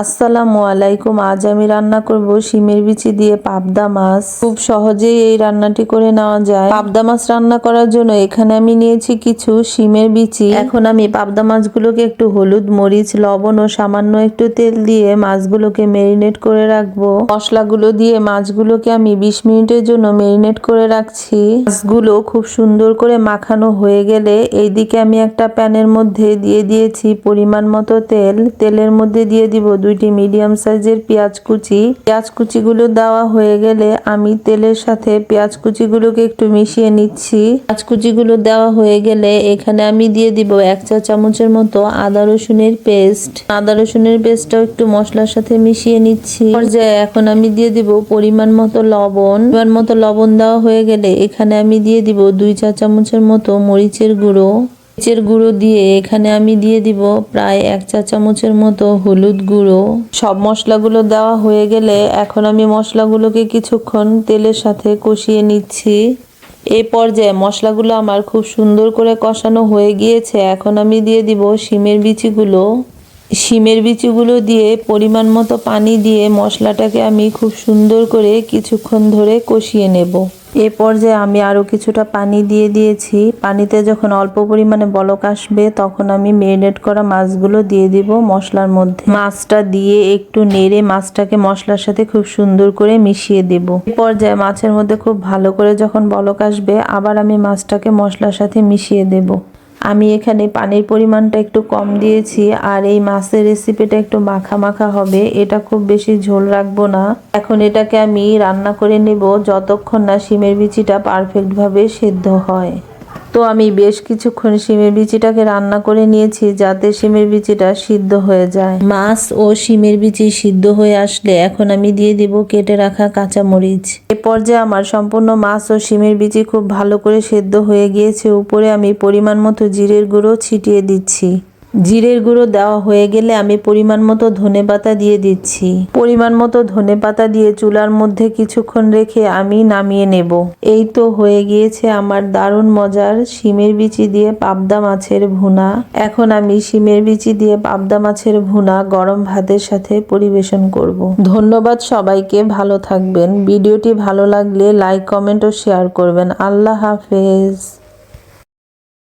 আসসালামু আলাইকুম। আজ আমি রান্না করব শিমের বিচি দিয়ে পাবদা মাছ। খুব সহজেই এই রান্নাটি করে নেওয়া যায়। পাবদা মাছ রান্না করার জন্য এখানে আমি নিয়েছি কিছু শিমের বিচি। এখন আমি পাবদা মাছগুলোকে একটু হলুদ, মরিচ, লবণ ও সামান্য একটু তেল দিয়ে মাছগুলোকে ম্যারিনেট করে রাখবো। মশলাগুলো দিয়ে মাছগুলোকে আমি 20 মিনিটের জন্য ম্যারিনেট করে রাখছি। মাছগুলো খুব সুন্দর করে মাখানো হয়ে গেলে এইদিকে আমি একটা প্যানের মধ্যে দিয়ে দিয়েছি পরিমাণ মতো তেল। তেলের মধ্যে দিয়ে দিব 2টি মিডিয়াম সাইজের পেঁয়াজ কুচি। পেঁয়াজ কুচিগুলো দেওয়া হয়ে গেলে আমি তেলের সাথে পেঁয়াজ কুচিগুলোকে একটু মিশিয়ে নিচ্ছি। পেঁয়াজ কুচিগুলো দেওয়া হয়ে গেলে এখানে আমি দিয়ে দিব 1 চা চামচের মতো আদা রসুনের পেস্ট। আদা রসুনের পেস্টটাও একটু মশলার সাথে মিশিয়ে নিচ্ছি। পর্যায়ে এখন আমি দিয়ে দিব পরিমাণ মতো লবণ। পরিমাণ মতো লবণ দেওয়া হয়ে গেলে এখানে আমি দিয়ে দিব 2 চা চামচের মতো মরিচের গুঁড়ো। মরিচের গুঁড়ো দিয়ে এখানে আমি দিয়ে দিব প্রায় 1 চা চামচের মতো হলুদ গুঁড়ো। সব মশলাগুলো দেওয়া হয়ে গেলে এখন আমি মশলাগুলোকে কিছুক্ষণ তেলের সাথে কষিয়ে নিচ্ছি। এই পর্যায়ে মশলাগুলো আমার খুব সুন্দর করে কষানো হয়ে গিয়েছে। এখন আমি দিয়ে দিব শিমের বিচিগুলো। শিমের বিচিগুলো দিয়ে পরিমাণ মতো পানি দিয়ে মশলাটাকে আমি খুব সুন্দর করে কিছুক্ষণ ধরে কষিয়ে নেব। এ পর্যায়ে আমি আরও কিছুটা পানি দিয়ে দিয়েছি। পানিতে যখন অল্প পরিমাণে বলক আসবে তখন আমি ম্যারিনেট করা মাছগুলো দিয়ে দিব মশলার মধ্যে। মাছটা দিয়ে একটু নেড়ে মাছটাকে মশলার সাথে খুব সুন্দর করে মিশিয়ে দেব। এ পর্যায়ে মাছের মধ্যে খুব ভালো করে যখন বলক আসবে আবার আমি মাছটাকে মশলার সাথে মিশিয়ে দেব। আমি এখানে পানির পরিমাণটা একটু কম দিয়েছি আর এই মাছের রেসিপিটা একটু মাখা মাখা হবে। এটা খুব বেশি ঝোল রাখবো না। এখন এটাকে আমি রান্না করে নেব যতক্ষণ না শিমের বিচিটা পারফেক্ট ভাবে সেদ্ধ হয়। তো আমি বেশ কিছুক্ষণ শিমের বিচিটাকে রান্না করে নিয়েছি যাতে শিমের বিচিটা সিদ্ধ হয়ে যায়। মাছ ও শিমের বিচি সিদ্ধ হয়ে আসলে এখন আমি দিয়ে দিব কেটে রাখা কাঁচামরিচ। এ পর্যায়ে আমার সম্পূর্ণ মাছ ও শিমের বিচি খুব ভালো করে সেদ্ধ হয়ে গিয়েছে। উপরে আমি পরিমাণ মতো জিরের গুঁড়ো ছিটিয়ে দিচ্ছি। জিরের গুঁড়ো দেওয়া হয়ে গেলে আমি পরিমাণ মতো ধনেপাতা দিয়ে দিচ্ছি। পরিমাণ মতো ধনেপাতা দিয়ে চুলার মধ্যে কিছুক্ষণ রেখে আমি নামিয়ে নেব। এই তো হয়ে গিয়েছে আমার দারুণ মজার শিমের বিচি দিয়ে পাবদা মাছের ভুনা। এখন আমি শিমের বিচি দিয়ে পাবদা মাছের ভুনা গরম ভাতের সাথে পরিবেশন করব। ধন্যবাদ সবাইকে, ভালো থাকবেন। ভিডিওটি ভালো লাগলে লাইক, কমেন্ট ও শেয়ার করবেন। আল্লাহ হাফেজ।